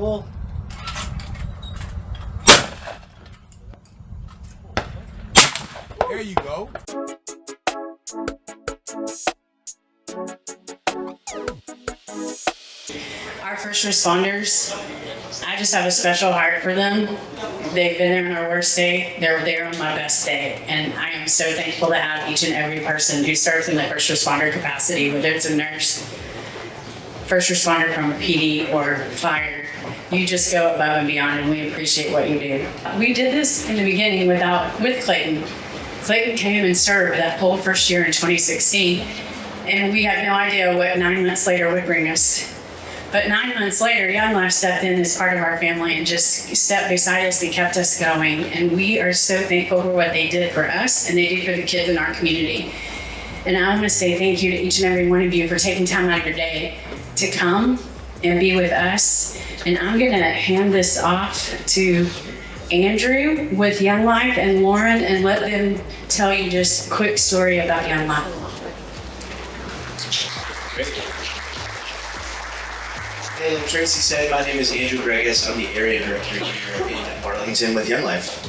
Pull. There you go. Our first responders, I just have a special heart for them. They've been there on our worst day. They're there on my best day. And I am so thankful to have each and every person who serves in the first responder capacity, whether it's a nurse, first responder from a PD or fire. You just go above and beyond, and we appreciate what you do. We did this in the beginning with Clayton. Clayton came and served that whole first year in 2016, and we had no idea what 9 months later would bring us. But 9 months later, Young Life stepped in as part of our family and just stepped beside us and kept us going. And we are so thankful for what they did for us and they do for the kids in our community. And I want to say thank you to each and every one of you for taking time out of your day to come and be with us. And I'm going to hand this off to Andrew with Young Life and Lauren and let them tell you just a quick story about Young Life. And Tracy said, my name is Andrew Gregas. I'm the area director here in Arlington with Young Life.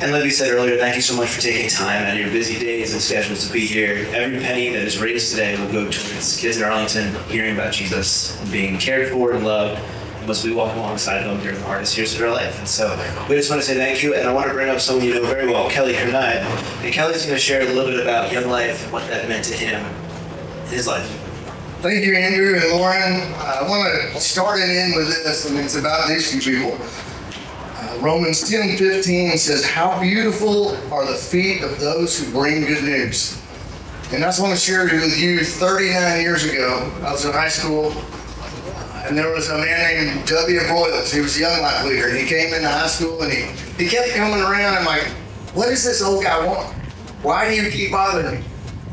And Libby said earlier, thank you so much for taking time out of your busy days and schedules to be here. Every penny that is raised today will go towards kids in Arlington hearing about Jesus and being cared for and loved as we walk alongside them during the hardest years of their life. And so we just want to say thank you, and I want to bring up someone you know very well, Kelly Kernine. And Kelly's going to share a little bit about Young Life and what that meant to him in his life. Thank you, Andrew and Lauren. I want to start it in with this, and it's about these two people. Romans 10:15 says, how beautiful are the feet of those who bring good news. And I just want to share with you 39 years ago, I was in high school, and there was a man named W. Broyles. He was a Young Life leader, and he came into high school, and he kept coming around. I'm like, what does this old guy want? Why do you keep bothering me?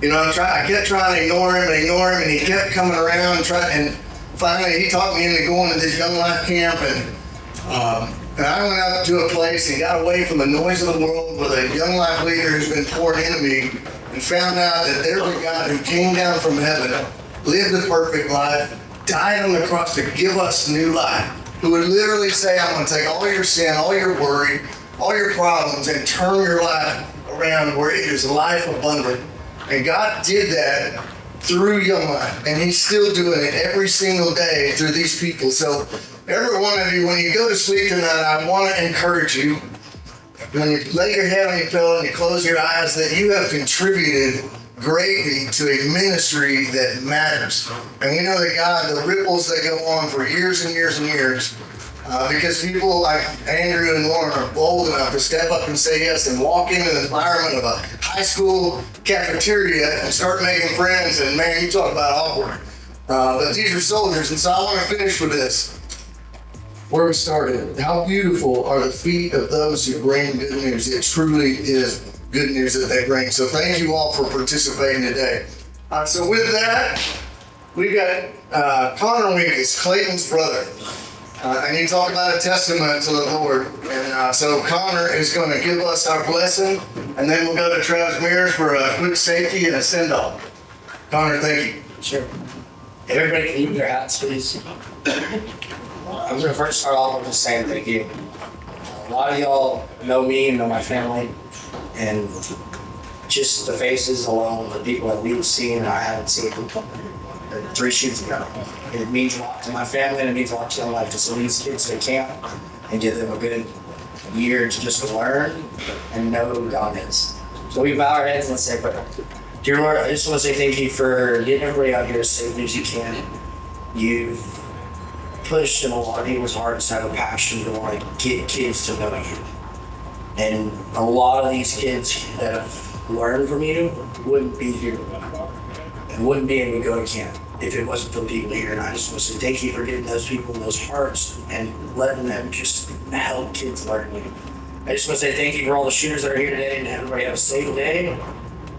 You know, I kept trying to ignore him, and he kept coming around and finally he talked me into going to this Young Life camp, and I went out to a place and got away from the noise of the world with a Young Life leader who's been poured into me, and found out that there's a God who came down from heaven, lived a perfect life, died on the cross to give us new life, who would literally say, I'm going to take all your sin, all your worry, all your problems, and turn your life around where it is life abundant. And God did that through Young Life, and He's still doing it every single day through these people. So every one of you, when you go to sleep tonight, I want to encourage you, when you lay your head on your pillow and you close your eyes, that you have contributed greatly to a ministry that matters. And we know that God, the ripples that go on for years and years and years, because people like Andrew and Lauren are bold enough to step up and say yes and walk into the environment of a high school cafeteria and start making friends. And man, you talk about awkward. But these are soldiers, and so I want to finish with this. Where we started, how beautiful are the feet of those who bring good news. It truly is good news that they bring. So thank you all for participating today. So with that, we got Connor Winkles, Clayton's brother. And you talk about a testament to the Lord. And so Connor is going to give us our blessing, and then we'll go to Travis Mears for a quick safety and a send-off. Connor, thank you. Sure. Everybody can leave their hats, please. I'm going to first start off with just saying thank you. A lot of y'all know me and know my family, and just the faces alone, the people that we've seen and I haven't seen 3 shoots ago. It means a lot to my family, and it means a lot to Young Life to send these kids to camp and give them a good year to just learn and know who God is. So we bow our heads and let's say, but dear Lord, I just want to say thank you for getting everybody out here as safely as you can. You've pushed in a lot of people's hearts to have a passion to want to get kids to know you. And a lot of these kids that have learned from you wouldn't be here and wouldn't be able to go to camp if it wasn't for the people here. And I just want to say thank you for getting those people in those hearts and letting them just help kids learn you. I just want to say thank you for all the shooters that are here today, and everybody have a safe day,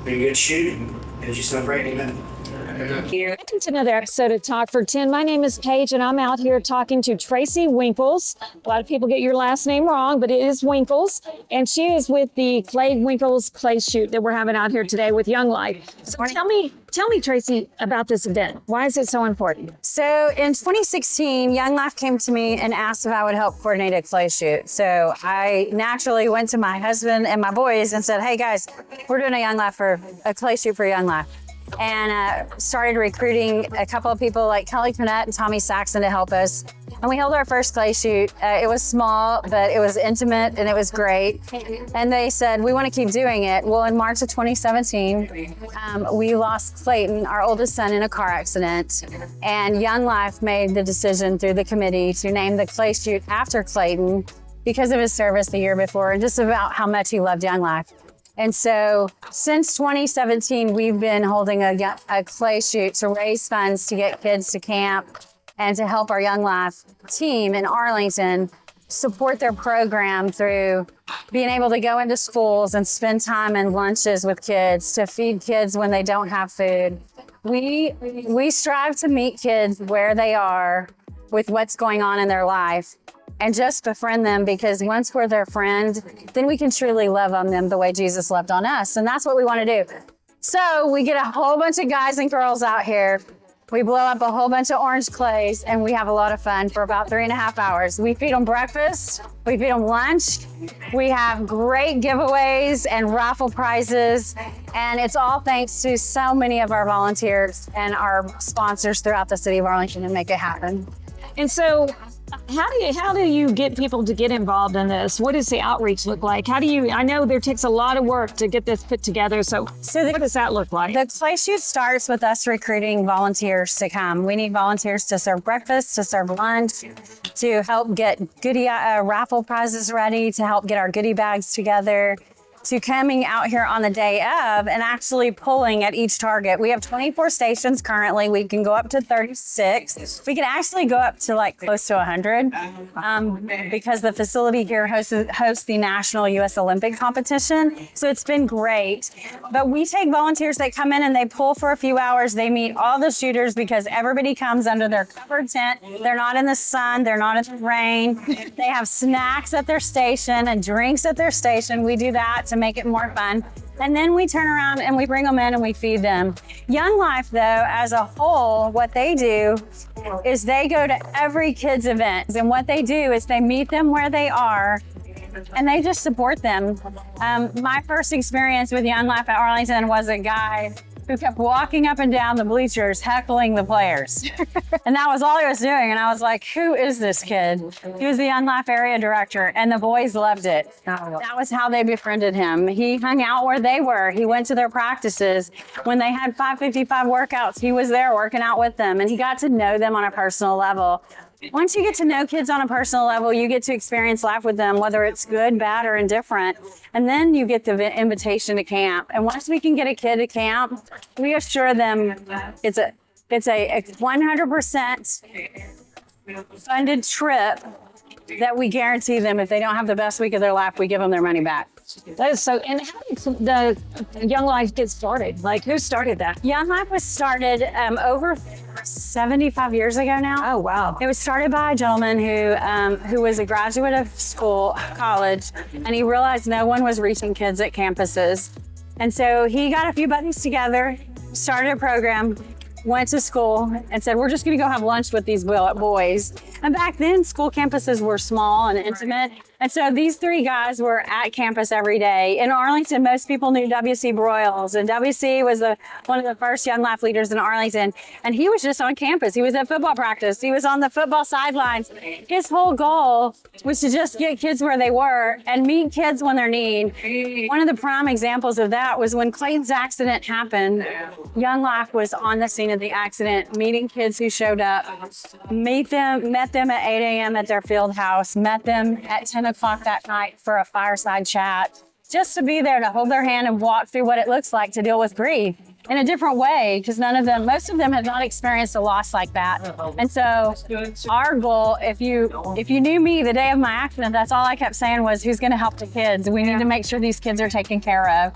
be a good shoot, and just celebrate, amen. Welcome to another episode of Talk4Ten. My name is Paige, and I'm out here talking to Tracy Winkles. A lot of people get your last name wrong, but it is Winkles. And she is with the Clayton Winkles Clay Shoot that we're having out here today with Young Life. So tell me, Tracy, about this event. Why is it so important? So in 2016, Young Life came to me and asked if I would help coordinate a clay shoot. So I naturally went to my husband and my boys and said, hey guys, we're doing a clay shoot for Young Life. And started recruiting a couple of people like Kelly Cornett and Tommy Saxon to help us. And we held our first clay shoot. It was small, but it was intimate and it was great. And they said, we want to keep doing it. Well, in March of 2017, we lost Clayton, our oldest son, in a car accident. And Young Life made the decision through the committee to name the clay shoot after Clayton because of his service the year before and just about how much he loved Young Life. And so since 2017, we've been holding a clay shoot to raise funds to get kids to camp and to help our Young Life team in Arlington support their program through being able to go into schools and spend time in lunches with kids, to feed kids when they don't have food. We strive to meet kids where they are with what's going on in their life and just befriend them, because once we're their friend, then we can truly love on them the way Jesus loved on us. And that's what we want to do. So we get a whole bunch of guys and girls out here. We blow up a whole bunch of orange clays and we have a lot of fun for about 3.5 hours. We feed them breakfast, we feed them lunch. We have great giveaways and raffle prizes. And it's all thanks to so many of our volunteers and our sponsors throughout the city of Arlington to make it happen. And so how do you get people to get involved in this? What does the outreach look like? I know there takes a lot of work to get this put together. So what does that look like? The clay shoot starts with us recruiting volunteers to come. We need volunteers to serve breakfast, to serve lunch, to help get goodie raffle prizes ready, to help get our goodie bags together, to coming out here on the day of and actually pulling at each target. We have 24 stations currently. We can go up to 36. We can actually go up to like close to 100 because the facility here hosts the National U.S. Olympic competition. So it's been great. But we take volunteers that come in and they pull for a few hours. They meet all the shooters because everybody comes under their covered tent. They're not in the sun. They're not in the rain. They have snacks at their station and drinks at their station. We do that to make it more fun. And then we turn around and we bring them in and we feed them. Young Life, though, as a whole, what they do is they go to every kid's event. And what they do is they meet them where they are and they just support them. My first experience with Young Life at Arlington was a guy who kept walking up and down the bleachers, heckling the players. And that was all he was doing. And I was like, who is this kid? He was the Young Life area director, and the boys loved it. That was how they befriended him. He hung out where they were. He went to their practices. When they had 555 workouts, he was there working out with them, and he got to know them on a personal level. Once you get to know kids on a personal level, you get to experience life with them, whether it's good, bad, or indifferent. And then you get the invitation to camp. And once we can get a kid to camp, we assure them it's a 100% funded trip that we guarantee them. If they don't have the best week of their life, we give them their money back. That is so. And how did the Young Life get started? Like, who started that? Young Life was started over 75 years ago now. Oh, wow. It was started by a gentleman who was a graduate of college, and he realized no one was reaching kids at campuses. And so he got a few buddies together, started a program, went to school and said, we're just going to go have lunch with these boys. And back then, school campuses were small and intimate. And so these three guys were at campus every day. In Arlington, most people knew W.C. Broyles, and W.C. was one of the first Young Life leaders in Arlington. And he was just on campus. He was at football practice. He was on the football sidelines. His whole goal was to just get kids where they were and meet kids when they're in need. One of the prime examples of that was when Clayton's accident happened. Young Life was on the scene of the accident, meeting kids who showed up, met them at 8 a.m. at their field house, met them at 10 o'clock that night for a fireside chat, just to be there to hold their hand and walk through what it looks like to deal with grief in a different way, because most of them have not experienced a loss like that. And so our goal, if you knew me the day of my accident, that's all I kept saying was, who's going to help the kids? We need to make sure these kids are taken care of.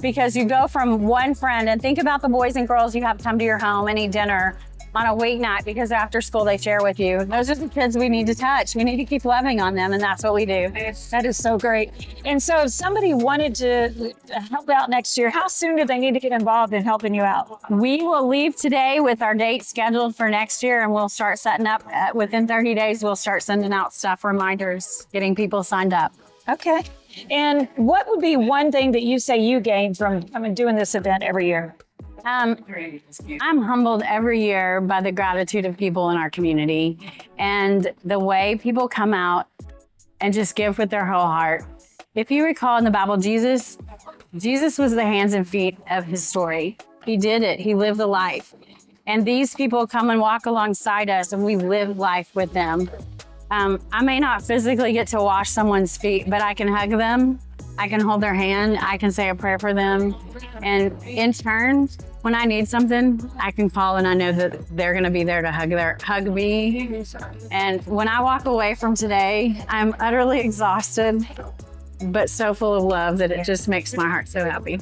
because you go from one friend, and think about the boys and girls you have come to your home and eat dinner on a weeknight because after school they share with you. Those are the kids we need to touch. We need to keep loving on them, and that's what we do. That is so great. And so if somebody wanted to help out next year, how soon do they need to get involved in helping you out? We will leave today with our date scheduled for next year, and we'll start setting up within 30 days. We'll start sending out stuff, reminders, getting people signed up. Okay. And what would be one thing that you say you gained from doing this event every year? I'm humbled every year by the gratitude of people in our community and the way people come out and just give with their whole heart. If you recall in the Bible, Jesus was the hands and feet of his story. He did it. He lived the life. And these people come and walk alongside us, and we live life with them. I may not physically get to wash someone's feet, but I can hug them. I can hold their hand. I can say a prayer for them. And in turn, when I need something, I can call, and I know that they're going to be there to hug me. And when I walk away from today, I'm utterly exhausted, but so full of love that it just makes my heart so happy.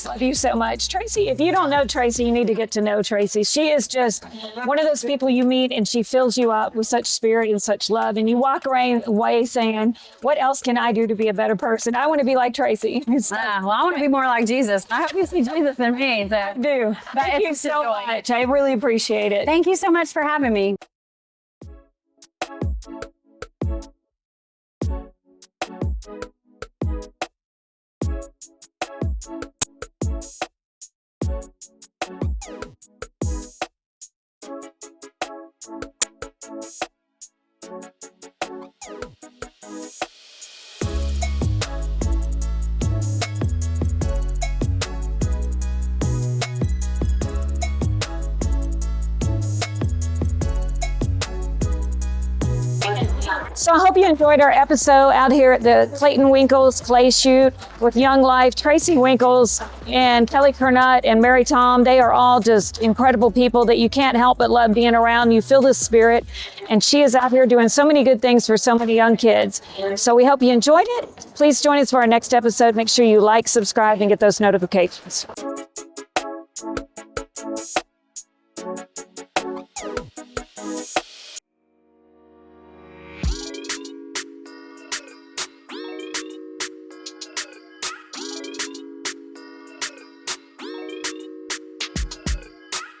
Love you so much. Tracy, if you don't know Tracy, you need to get to know Tracy. She is just one of those people you meet, and she fills you up with such spirit and such love. And you walk away saying, what else can I do to be a better person? I want to be like Tracy. Well, I want to be more like Jesus. I hope you see Jesus in me. So. I do. Thank you so much. I really appreciate it. Thank you so much for having me. So I hope you enjoyed our episode out here at the Clayton Winkles Clay Shoot with Young Life. Tracy Winkles and Kelly Kernut and Mary Tom, they are all just incredible people that you can't help but love being around. You feel the spirit, and she is out here doing so many good things for so many young kids. So we hope you enjoyed it. Please join us for our next episode. Make sure you like, subscribe, and get those notifications.